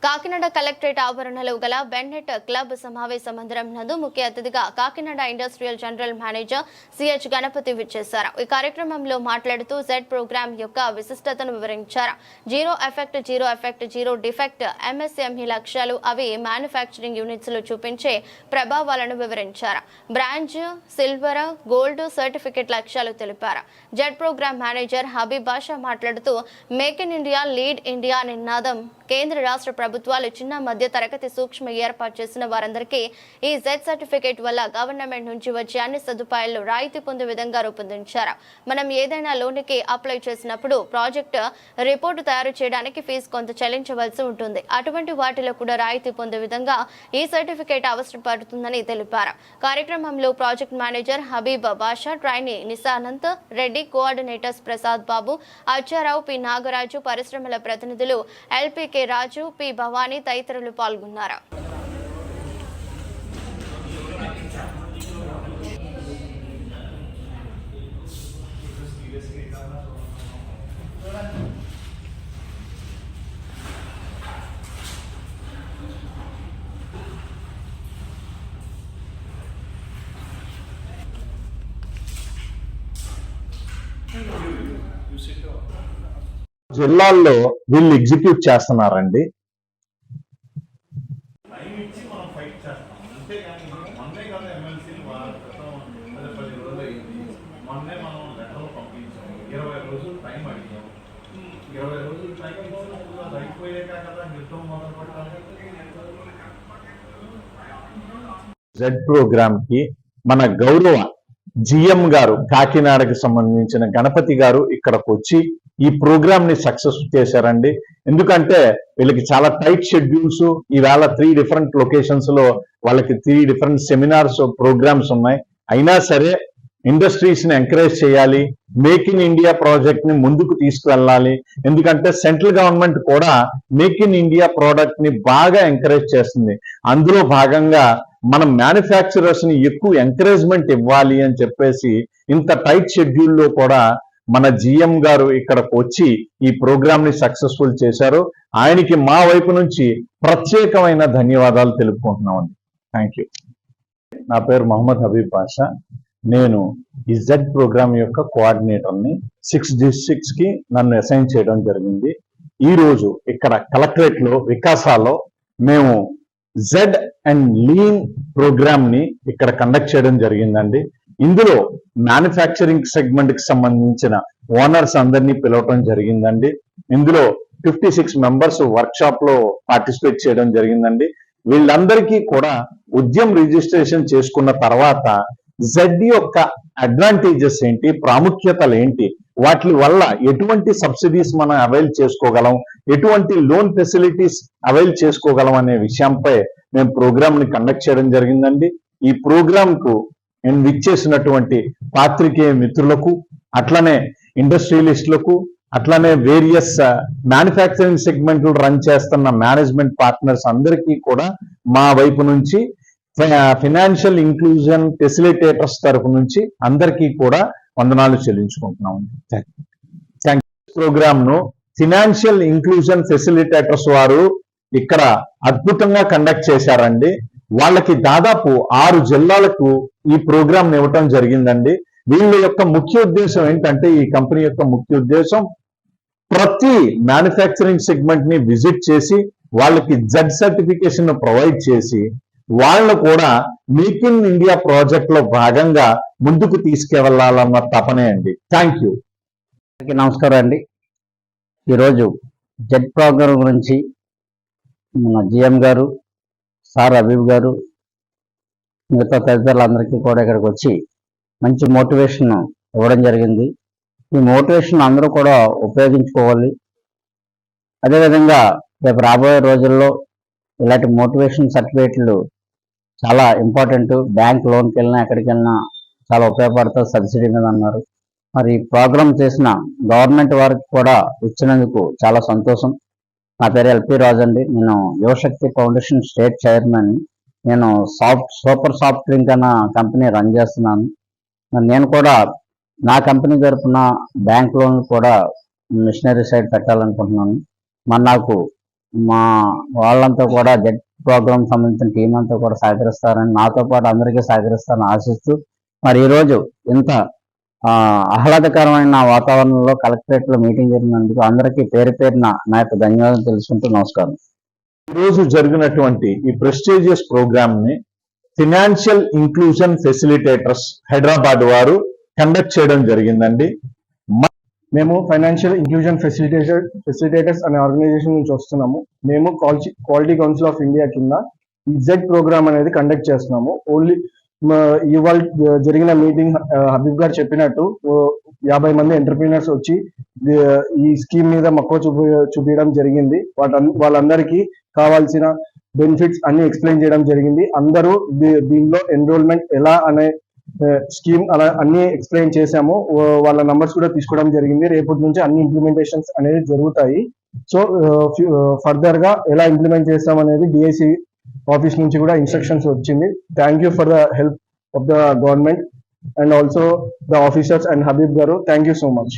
Kakinada collectorate ఆవరణలో గల Bennett club సమావేశ మందిరం నందు ముఖ్య అతిథిగా Kakinada industrial general manager CH Ganapati విచ్చేశారు. ఈ కార్యక్రమంలో మాట్లాడుతూ జెడ్ ప్రోగ్రామ్ యొక్క విశిష్టతను వివరించారు. Zero effect zero defect MSME లక్ష్యాలు అవి మ్యానుఫ్యాక్చరింగ్ యూనిట్స్ లో చూపించే ప్రభావాలను వివరించారు. బ్రాంజ్, సిల్వర్, గోల్డ్ సర్టిఫికెట్ లక్ష్యాలు తెలిపారు. జెడ్ ప్రోగ్రామ్ మేనేజర్ హబీబ్ బాషా మాట్లాడుతూ make in India, lead India నినాదం కేంద్ర రాష్ట్ర ప్రభుత్వాలు చిన్న మధ్య తరగతి సూక్ష్మ ఏర్పాటు చేసిన వారందరికీ ఈ జెడ్ సర్టిఫికేట్ వల్ల గవర్నమెంట్ నుంచి వచ్చే అన్ని సదుపాయాలు రాయితీ పొందే విధంగా రూపొందించారు. మనం ఏదైనా లోన్కి అప్లై చేసినప్పుడు ప్రాజెక్ట్ రిపోర్టు తయారు చేయడానికి ఫీజు కొంత చెల్లించవలసి ఉంటుంది. అటువంటి వాటిలో కూడా రాయితీ పొందే విధంగా ఈ సర్టిఫికేట్ అవసరపడుతుందని తెలిపారు. కార్యక్రమంలో ప్రాజెక్ట్ మేనేజర్ హబీబ్ బాషా, trainee నిశానంత్ Reddy, coordinators Prasad Babu, Achcha Rao, P Nagaraju, పరిశ్రమల ప్రతినిధులు ఎల్పీకే రాజు, పి భవానీ తదితరులు పాల్గొన్నారు. జిల్లాల్లో వీళ్ళు ఎగ్జిక్యూట్ చేస్తున్నారండి. జెడ్ ప్రోగ్రామ్ కి మన గౌరవ జిఎం గారు, కాకినాడకి సంబంధించిన గణపతి గారు ఇక్కడికి వచ్చి ఈ ప్రోగ్రామ్ ని సక్సెస్ చేశారండి. ఎందుకంటే వీళ్ళకి చాలా టైట్ షెడ్యూల్స్, ఈవేళ 3 డిఫరెంట్ లొకేషన్స్ లో వాళ్ళకి 3 డిఫరెంట్ సెమినార్స్, ప్రోగ్రామ్స్ ఉన్నాయి. అయినా సరే ఇండస్ట్రీస్ ని ఎంకరేజ్ చేయాలి, మేక్ ఇన్ ఇండియా ప్రాజెక్ట్ ని ముందుకు తీసుకువెళ్ళాలి. ఎందుకంటే సెంట్రల్ గవర్నమెంట్ కూడా మేక్ ఇన్ ఇండియా ప్రోడక్ట్ ని బాగా ఎంకరేజ్ చేస్తుంది. అందులో భాగంగా మనం మ్యానుఫ్యాక్చరర్స్ ని ఎక్కువ ఎంకరేజ్మెంట్ ఇవ్వాలి అని చెప్పేసి ఇంత టైట్ షెడ్యూల్లో కూడా మన జిఎం గారు ఇక్కడికి వచ్చి ఈ ప్రోగ్రామ్ ని సక్సెస్ఫుల్ చేశారు. ఆయనకి మా వైపు నుంచి ప్రత్యేకమైన ధన్యవాదాలు తెలుపుకుంటున్నామండి. Thank you. నా పేరు మొహమ్మద్ హబీబ్ బాషా. నేను ఈ జెడ్ ప్రోగ్రామ్ యొక్క కోఆర్డినేటర్ని. 6 డిస్ట్రిక్ట్స్ కి నన్ను అసైన్ చేయడం జరిగింది. ఈ రోజు ఇక్కడ కలెక్టరేట్ లో వికాసాలో మేము జెడ్ అండ్ లీన్ ప్రోగ్రామ్ ని ఇక్కడ కండక్ట్ చేయడం జరిగిందండి. ఇందులో మ్యానుఫ్యాక్చరింగ్ సెగ్మెంట్ కి సంబంధించిన ఓనర్స్ అందరినీ పిలవటం జరిగిందండి. ఇందులో 56 మెంబర్స్ వర్క్ షాప్ లో పార్టిసిపేట్ చేయడం జరిగిందండి. వీళ్ళందరికీ కూడా ఉద్యమ రిజిస్ట్రేషన్ చేసుకున్న తర్వాత జెడ్ యొక్క అడ్వాంటేజెస్ ఏంటి, ప్రాముఖ్యతలు ఏంటి, వాటి వల్ల ఎటువంటి సబ్సిడీస్ మనం అవైల్ చేసుకోగలం, ఎటువంటి లోన్ ఫెసిలిటీస్ అవైల్ చేసుకోగలం అనే విషయంపై మేము ప్రోగ్రామ్ ని కండక్ట్ చేయడం జరిగిందండి. ఈ ప్రోగ్రామ్ కు నేను విచ్చేసినటువంటి పాత్రికేయ మిత్రులకు, అట్లనే ఇండస్ట్రియలిస్టులకు, అట్లనే వేరియస్ మ్యానుఫ్యాక్చరింగ్ సెగ్మెంట్లు రన్ చేస్తున్న మేనేజ్మెంట్ పార్ట్నర్స్ అందరికీ కూడా మా వైపు నుంచి, ఫైనాన్షియల్ ఇంక్లూజన్ ఫెసిలిటేటర్స్ తరఫు నుంచి అందరికీ కూడా వందనాలు చెల్లించుకుంటున్నాం. ప్రోగ్రామ్ ను ఫైనాన్షియల్ ఇంక్లూజన్ ఫెసిలిటేటర్స్ వారు ఇక్కడ అద్భుతంగా కండక్ట్ చేశారండి. వాళ్ళకి దాదాపు 6 జిల్లాలకు ఈ ప్రోగ్రామ్ ఇవ్వటం జరిగిందండి. వీళ్ళ యొక్క ముఖ్య ఉద్దేశం ఏంటంటే, ఈ కంపెనీ యొక్క ముఖ్య ఉద్దేశం ప్రతి మ్యానుఫ్యాక్చరింగ్ సెగ్మెంట్ ని విజిట్ చేసి వాళ్ళకి జెడ్ సర్టిఫికేషన్ ప్రొవైడ్ చేసి వాళ్ళు కూడా మేక్ ఇన్ ఇండియా ప్రాజెక్ట్ లో భాగంగా ముందుకు తీసుకెళ్లాలన్న తపనే అండి. Thank you. నమస్కారం అండి. ఈరోజు జెడ్ ప్రోగ్రామ్ గురించి మన జిఎం గారు, సార్ హబీబ్ గారు, మిగతా తదితరులందరికీ కూడా ఇక్కడికి వచ్చి మంచి మోటివేషన్ ఇవ్వడం జరిగింది. ఈ మోటివేషన్ అందరూ కూడా ఉపయోగించుకోవాలి. అదేవిధంగా రేపు రాబోయే రోజుల్లో ఇలాంటి మోటివేషన్ సర్టిఫికేట్లు చాలా ఇంపార్టెంట్. బ్యాంక్ లోన్కి వెళ్ళినా ఎక్కడికి వెళ్ళినా చాలా ఉపయోగపడతారు, సబ్సిడీ మీద అన్నారు. మరి ఈ ప్రోగ్రామ్ చేసిన గవర్నమెంట్ వారికి కూడా ఇచ్చినందుకు చాలా సంతోషం. నా పేరు ఎల్పి రాజు అండి. నేను యువశక్తి ఫౌండేషన్ స్టేట్ చైర్మన్. నేను సూపర్ సాఫ్ట్ డ్రింక్ అన్న కంపెనీ రన్ చేస్తున్నాను. మరి నేను కూడా నా కంపెనీ తరఫున బ్యాంక్ లోన్ కూడా మిషనరీ సైడ్ పెట్టాలనుకుంటున్నాను. మరి నాకు మా వాళ్ళంతా కూడా జెడ్ ప్రోగ్రామ్ సంబంధించిన టీం అంతా కూడా సహకరిస్తారని, నాతో పాటు అందరికీ సహకరిస్తారని ఆశిస్తూ మరి ఈరోజు ఇంత ఆహ్లాదకరమైన వాతావరణంలో కలెక్టరేట్ లో మీటింగ్ జరిగినందుకు అందరికీ పేరు పేరున నా యొక్క ధన్యవాదాలు తెలుసుకుంటూ నమస్కారం. ఈ రోజు జరిగినటువంటి ఈ ప్రెస్టీజియస్ ప్రోగ్రామ్ ని ఫినాన్షియల్ ఇంక్లూజన్ ఫెసిలిటేటర్స్ హైదరాబాద్ వారు కండక్ట్ చేయడం జరిగిందండి. మేము ఫైనాన్షియల్ ఇంక్లూజన్ ఫెసిలిటేటర్స్ అనే ఆర్గనైజేషన్ నుంచి వస్తున్నాము. మేము క్వాలిటీ కౌన్సిల్ ఆఫ్ ఇండియా కింద ఈ జెడ్ ప్రోగ్రామ్ అనేది కండక్ట్ చేస్తున్నాము. ఓన్లీ ఇవాళ జరిగిన మీటింగ్ హబీబ్ గారు చెప్పినట్టు 50 మంది ఎంటర్ప్రీనర్స్ వచ్చి ఈ స్కీమ్ మీద మక్కువ చూపించడం జరిగింది. వాళ్ళందరికీ కావాల్సిన బెనిఫిట్స్ అన్ని ఎక్స్ప్లెయిన్ చేయడం జరిగింది. అందరూ దీనిలో ఎన్రోల్మెంట్ ఎలా అనే స్కీమ్ అలా అన్ని ఎక్స్ప్లెయిన్ చేశాము. వాళ్ళ నంబర్స్ కూడా తీసుకోవడం జరిగింది. రేపటి నుంచి అన్ని ఇంప్లిమెంటేషన్స్ అనేది జరుగుతాయి. సో ఫర్దర్ గా ఎలా ఇంప్లిమెంట్ చేస్తాం అనేది డిఐసి ఆఫీస్ నుంచి కూడా ఇన్స్ట్రక్షన్స్ వచ్చింది. Thank you for the help of the government and also the officers and Habib గారు. Thank you so much.